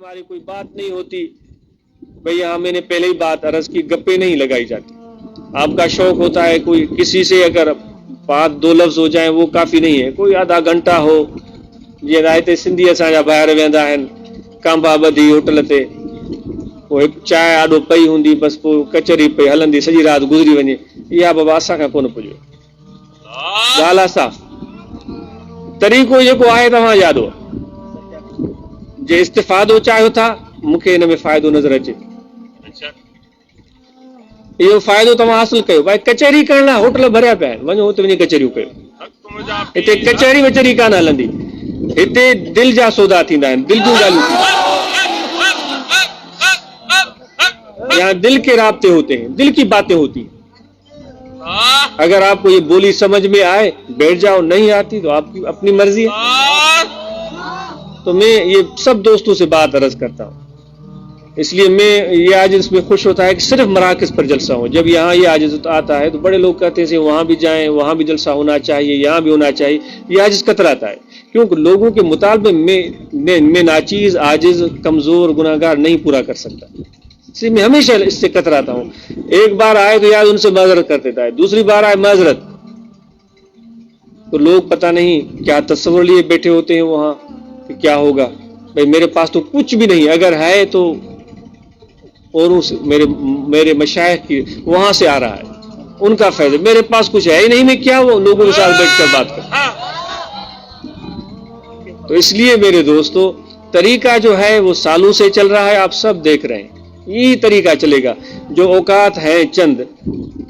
हमारी कोई बात नहीं होती भाई, यहाँ मैंने पहले ही बात अर्ज की, गप्पे नहीं लगाई जाती। आपका शौक होता है कोई किसी से अगर बात दो लफ्ज हो जाए वो काफ़ी नहीं है, कोई आधा घंटा हो। ये रायते सिंधी असांजा ॿाहिरि वेंदा आहिनि कांबा ॿधी होटल ते, पोइ हिकु चांहि आॾो पई हूंदी, बसि पोइ कचहरी पई हलंदी, सॼी राति गुज़री वञे। इहा बाबा असांखां कोन पुॼो। ॻाल्हि आहे साफ़, तरीक़ो जेको आहे तव्हां यादो जे इस्तिफ़ादो चाहियो था, मूंखे हिन में फ़ाइदो नज़र अचे। इहो फ़ाइदो तव्हां हासिल कयो। भाई कचहरी करण लाइ होटल भरिया पिया आहिनि, वञो हुते वञी कचहरियूं कयो। हिते कचहरी वचहरी कान हलंदी, हिते दिल जा सौदा थींदा आहिनि, दिल जूं ॻाल्हियूं थींदियूं। यहाँ दिल के राब्ते होते हैं, दिल की बातें होती हैं। अगर आपको ये बोली समझ में आए बैठ जाओ, नहीं आती तो आपकी अपनी मर्जी है। तो मैं ये सब दोस्तों से बात अर्ज करता हूँ, इसलिए मैं ये आज इसमें खुश होता है कि सिर्फ मराकज पर जलसा हो। जब यहाँ ये आजिज़ आता है तो बड़े लोग कहते हैं वहाँ भी जाएं, वहाँ भी जलसा होना चाहिए, यहाँ भी होना चाहिए। ये आजिज़ कतराता है, क्योंकि लोगों के मुतालबे में नाचीज़, आजिज़, कमज़ोर, गुनाहगार नहीं पूरा कर सकता। इसलिए मैं हमेशा इससे कतराता हूँ। एक बार आए तो यार उनसे माजरत कर देता है, दूसरी बार आए माजरत, तो लोग पता नहीं क्या तस्वर लिए बैठे होते हैं वहाँ कि क्या होगा। भाई मेरे पास तो कुछ भी नहीं, अगर है तो औरों से, मेरे मशाइख की वहां से आ रहा है, उनका फैज़। मेरे पास कुछ है ही नहीं, मैं क्या वो लोगों के साथ बैठकर बात करूं। तो इसलिए मेरे दोस्तों, तरीका जो है वो सालों से चल रहा है, आप सब देख रहे हैं। यही तरीका चलेगा। जो औकात है चंद,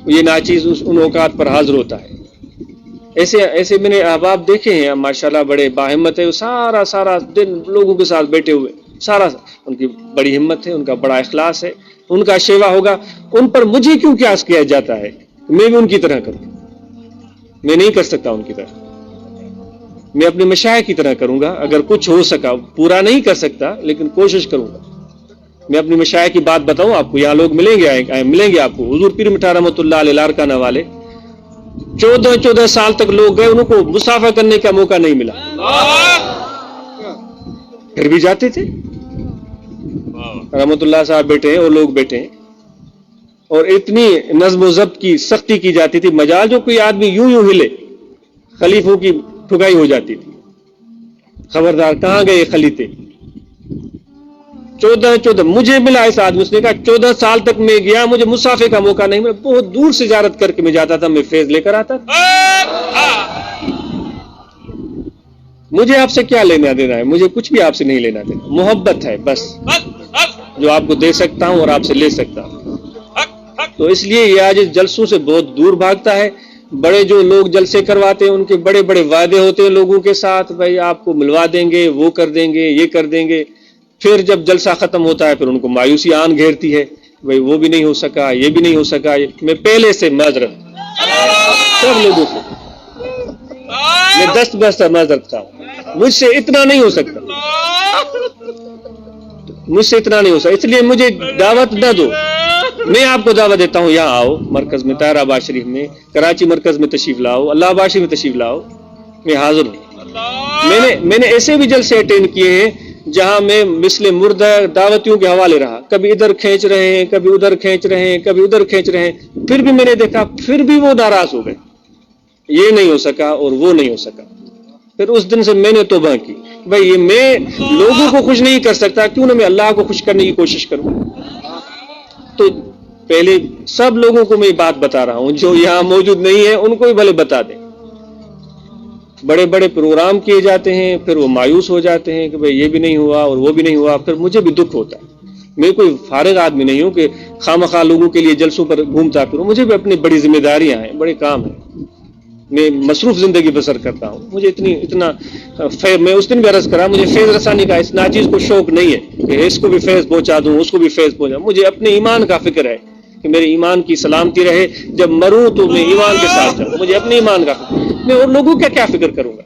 ये नाचीज उन औकात पर हाजिर होता है। ऐसे मैंने अहबाब देखे हैं माशाल्लाह, बड़े बाहिम्मत है, सारा दिन लोगों के साथ बैठे हुए, सारा उनकी बड़ी हिम्मत है, उनका बड़ा इखलास है, उनका शेवा होगा। उन पर मुझे क्यों क्यास किया जाता है मैं भी उनकी तरह करूं? मैं नहीं कर सकता उनकी तरह, मैं अपने मशाइख की तरह करूंगा। अगर कुछ हो सका, पूरा नहीं कर सकता लेकिन कोशिश करूंगा। मैं अपनी मशाइख की बात बताऊं आपको, यहाँ लोग मिलेंगे आपको। हुजूर पीर मिठा रहमतुल्लाह अलैह लारकाना वाले 14 साल तक लोग गए, उनको मुसाफा करने का मौका नहीं मिला, फिर भी जाते थे। रहमतुल्लाह साहब बैठे हैं और लोग बैठे हैं, और इतनी नज़्म ज़ब्त की सख्ती की जाती थी, मजाल जो कोई आदमी यूं हिले खलीफों की ठुकाई हो जाती थी। खबरदार कहां गए खलीफे? 14 मुझे मिला इस आदमी, उसने कहा 14 साल तक मैं गया, मुझे मुसाफे का मौका नहीं मिला। बहुत दूर से ज़ियारत करके मैं जाता था, मैं फैज लेकर आता था। मुझे आपसे क्या लेना देना है? मुझे कुछ भी आपसे नहीं लेना देना, मोहब्बत है बस, जो आपको दे सकता हूं और आपसे ले सकता हूं। तो इसलिए ये आज जलसों से बहुत दूर भागता है। बड़े जो लोग जलसे करवाते हैं, उनके बड़े बड़े वादे होते हैं लोगों के साथ, भाई आपको मिलवा देंगे, वो कर देंगे, ये कर देंगे। फिर जब जलसा खत्म होता है फिर उनको मायूसी आन घेरती है, भाई वो भी नहीं हो सका, ये भी नहीं हो सका। मैं पहले से माजरत सब लोगों से, मैं 10 बरस माजरत का, मुझसे इतना नहीं हो सकता, मुझसे इतना नहीं हो सकता। इसलिए मुझे दावत न दो, मैं आपको दावत देता हूँ, यहाँ आओ मरकज में, ताहिराबाद शरीफ में, कराची मरकज में तशरीफ लाओ, अल्लाहाबाद शरीफ में तशरीफ लाओ, मैं हाजिर हूँ। मैंने ऐसे भी जलसे अटेंड किए हैं जहां मैं मिसले मुर्दा दावतियों के हवाले रहा, कभी इधर खींच रहे हैं, कभी उधर खींच रहे हैं, कभी उधर खींच रहे हैं, फिर भी मैंने देखा, फिर भी वो नाराज हो गए, ये नहीं हो सका और वो नहीं हो सका। फिर उस दिन से मैंने तौबा की, भाई ये मैं लोगों को खुश नहीं कर सकता, क्यों ना मैं अल्लाह को खुश करने की कोशिश करूं। तो पहले सब लोगों को मैं बात बता रहा हूं, जो यहां मौजूद नहीं है उनको भी भले बता दें। बड़े बड़े प्रोग्राम किए जाते हैं, फिर वो मायूस हो जाते हैं कि भाई ये भी नहीं हुआ और वो भी नहीं हुआ, फिर मुझे भी दुख होता है। मैं कोई फारिग आदमी नहीं हूं कि खामखा लोगों के लिए जलसों पर घूमता फिरूं, मुझे भी अपनी बड़ी जिम्मेदारियां हैं, बड़े काम हैं, मैं मसरूफ जिंदगी बसर करता हूं। मुझे इतना मैं उस दिन भी अर्ज करा, मुझे फैज रसानी का इस नाचीज को शौक नहीं है कि इसको भी फैज पहुंचा दूं, उसको भी फैज पहुंचा। मुझे अपने ईमान का फिक्र है कि मेरे ईमान की सलामती रहे, जब मरूं तो मैं ईमान के साथ जाऊं। मुझे अपने ईमान का फिक्र, मैं और लोगों का क्या फिक्र करूंगा?